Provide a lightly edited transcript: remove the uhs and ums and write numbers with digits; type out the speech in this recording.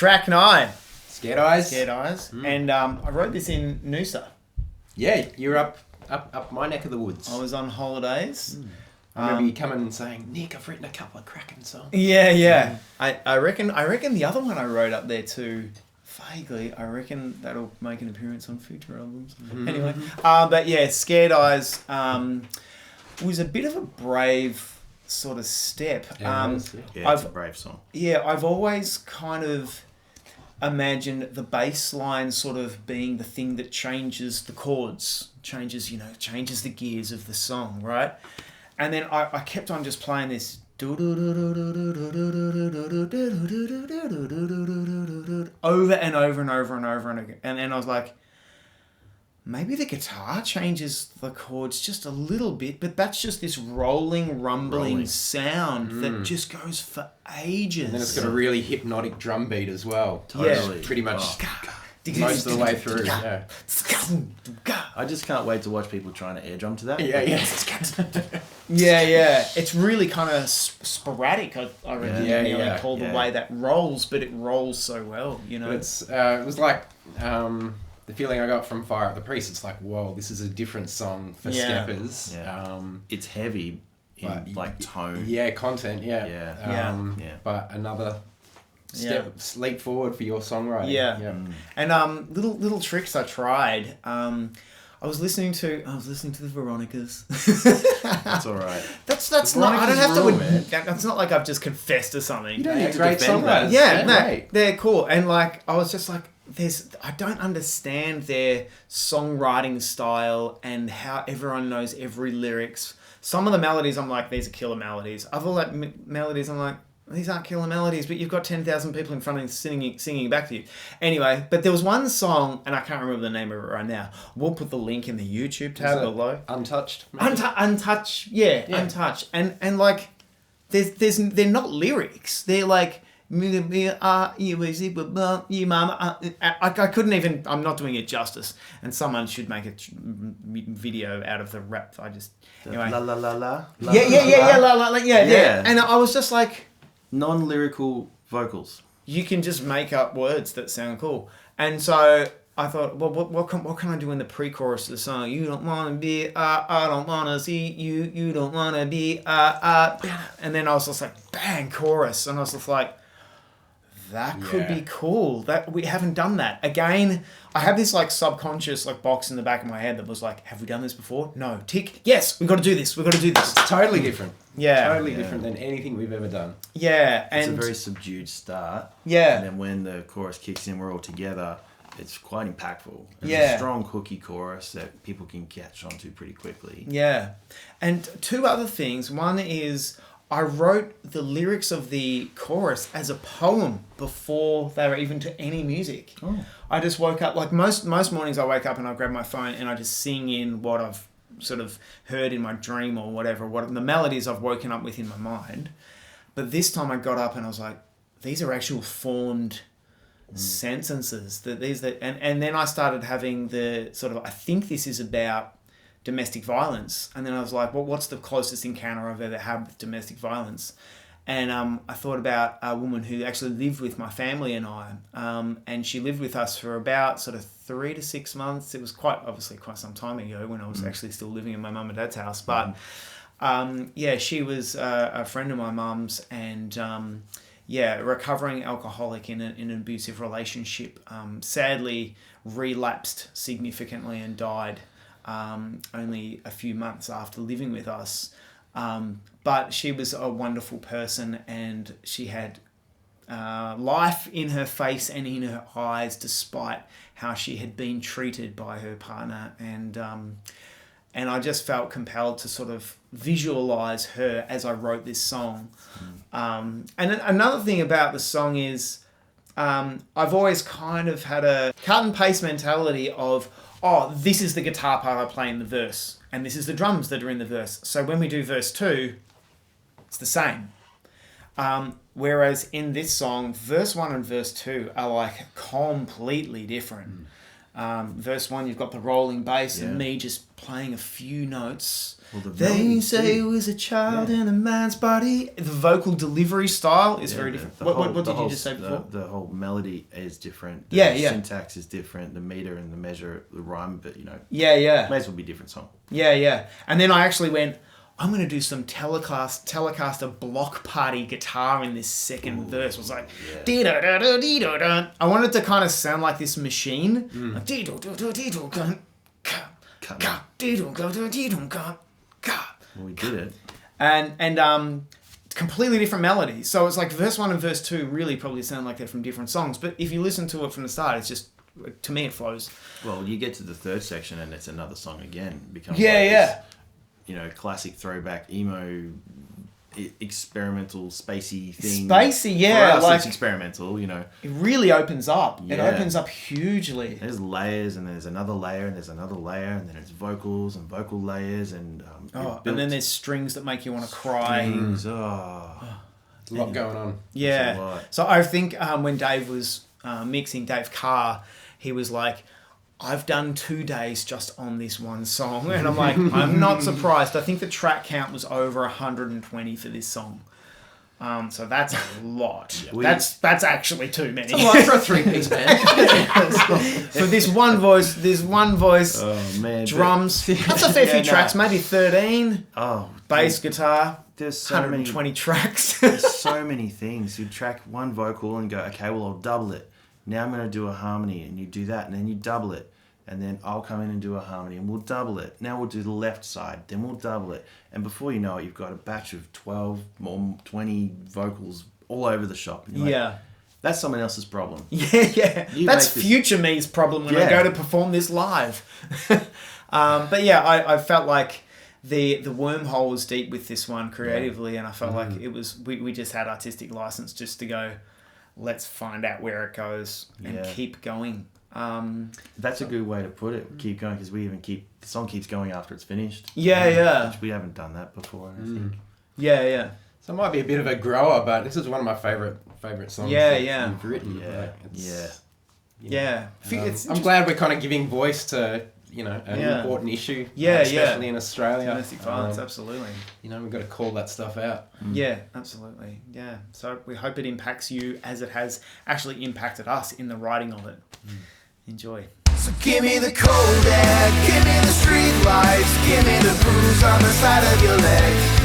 Track 9. Scared Eyes. Scared Eyes. And I wrote this in Noosa. Yeah, you're up my neck of the woods. I was on holidays. I remember you coming and saying, Nick, I've written a couple of cracking songs. Yeah. I reckon the other one I wrote up there too, vaguely, I reckon that'll make an appearance on future albums. Anyway, but yeah, Scared Eyes was a bit of a brave sort of step. It's a brave song. Yeah, I've always kind of imagined the bass line sort of being the thing that changes the chords, changes the gears of the song, right? And then I kept on just playing this over and over and over and over and again. And then I was like, maybe the guitar changes the chords just a little bit, but that's just this rumbling sound that just goes for ages. And then it's got a really hypnotic drum beat as well. Totally. Yeah. Pretty much most of the way through. Yeah. I just can't wait to watch people trying to air drum to that. Yeah. It's really kind of sporadic, I reckon. Yeah. Call the way that rolls, but it rolls so well, you know. But it's it was like the feeling I got from Fire Up the Priest. It's like, whoa, this is a different song for steppers. Yeah. It's heavy in tone. Yeah, content. Yeah. But another leap forward for your songwriting. Yeah. And little tricks I tried. I was listening to the Veronicas. That's all right. That's not. I don't have to. That's not like I've just confessed to something. You don't need to great songwriters. Yeah, they're cool. And like I was just like, I don't understand their songwriting style and how everyone knows every lyrics. Some of the melodies I'm like, these are killer melodies. Other melodies I'm like, these aren't killer melodies, but you've got 10,000 people in front of you singing back to you. Anyway, but there was one song, and I can't remember the name of it right now. We'll put the link in the YouTube tab below. Untouched? Untouched, yeah, Untouched. And like, they're not lyrics. They're like, you mama. I couldn't even, I'm not doing it justice. And someone should make a video out of the rap. Anyway. La la la la. Yeah. And I was just like, non-lyrical vocals. You can just make up words that sound cool. And so I thought, well, what can I do in the pre-chorus of the song? You don't want to be, I don't want to see you. You don't want to be, And then I was just like, bang, chorus. And I was just like, that could be cool. That we haven't done that. Again, I have this like subconscious like box in the back of my head that was like, have we done this before? No. Tick. Yes, we've got to do this. It's totally different. Yeah. Totally different than anything we've ever done. Yeah. It's a very subdued start. Yeah. And then when the chorus kicks in, we're all together. It's quite impactful. It's a strong hooky chorus that people can catch onto pretty quickly. Yeah. And two other things. One is I wrote the lyrics of the chorus as a poem before they were even to any music. Oh. I just woke up, like most mornings I wake up and I grab my phone and I just sing in what I've sort of heard in my dream or whatever, what the melodies I've woken up with in my mind. But this time I got up and I was like, these are actual formed sentences. And then I started having the sort of, I think this is about domestic violence. And then I was like, well, what's the closest encounter I've ever had with domestic violence? And I thought about a woman who actually lived with my family and I. And she lived with us for about sort of 3 to 6 months. It was quite some time ago when I was actually still living in my mum and dad's house. But she was a friend of my mum's and a recovering alcoholic in an abusive relationship. Sadly relapsed significantly and died only a few months after living with us. But she was a wonderful person and she had life in her face and in her eyes despite how she had been treated by her partner. And I just felt compelled to sort of visualize her as I wrote this song. And another thing about the song is I've always kind of had a cut and paste mentality of, this is the guitar part I play in the verse, and this is the drums that are in the verse. So when we do verse 2, it's the same. Whereas in this song, verse 1 and verse 2 are like completely different. Verse 1, you've got the rolling bass Yeah. and me just playing a few notes. Well, the They melodies say too. he was a child in a man's body. The vocal delivery style is very different. What did you just say before? The whole melody is different. The Yeah. syntax is different. The meter and the measure, the rhyme, but Yeah. may as well be a different song. Yeah. And then I actually went, I'm going to do some Telecaster block party guitar in this second verse. It was like, dee-da-da-da-dee-da-da. I wanted to kind of sound like this machine. Like, dee-do-do-do-dee-do-gun, ka, dee-do-do-do-dee-do-gun, ka. Well, we did it. And completely different melodies. So it's like verse 1 and verse 2 really probably sound like they're from different songs. But if you listen to it from the start, it's just, to me, it flows. Well, you get to the third section and it's another song again. It becomes Yeah. this, classic throwback emo, experimental, spacey thing. Spacey, yeah. For us, like it's experimental. it really opens up. It Yeah. opens up hugely. There's layers and there's another layer and there's another layer and then it's vocals and vocal layers and And then there's strings that make you want to cry. strings. There's a lot going on. Yeah. That's a lot. So I think when Dave was mixing, Dave Carr, he was like, I've done 2 days just on this one song. And I'm like, I'm not surprised. I think the track count was over 120 for this song. So that's a lot. That's actually too many. It's a lot for a 3-piece band. For this one voice, Oh man, drums. That's a fair few tracks, maybe 13. Oh, Bass guitar, there's so many 120 tracks. There's so many things. You track one vocal and go, okay, well, I'll double it. Now I'm going to do a harmony, and you do that, and then you double it. And then I'll come in and do a harmony, and we'll double it. Now we'll do the left side, then we'll double it. And before you know it, you've got a batch of 12 or 20 vocals all over the shop. And you're like, Yeah. that's someone else's problem. Yeah. You That's make this- future me's problem when I Yeah. go to perform this live. But yeah, I felt like the wormhole was deep with this one creatively, and I felt like it was we just had artistic license just to go, let's find out where it goes and Yeah. keep going. That's a good way to put it. Keep going, because the song keeps going after it's finished. Yeah. Which we haven't done that before, I think. Yeah. So it might be a bit of a grower, but this is one of my favourite songs Yeah, that yeah. you've written. Yeah, Like, it's, Yeah. I'm glad we're kind of giving voice to an Yeah. important issue, Yeah, especially in Australia. Domestic violence, absolutely. We've got to call that stuff out. Yeah, absolutely. Yeah. So we hope it impacts you as it has actually impacted us in the writing of it. Enjoy. So give me the cold air, give me the street lights, give me the bruise on the side of your leg.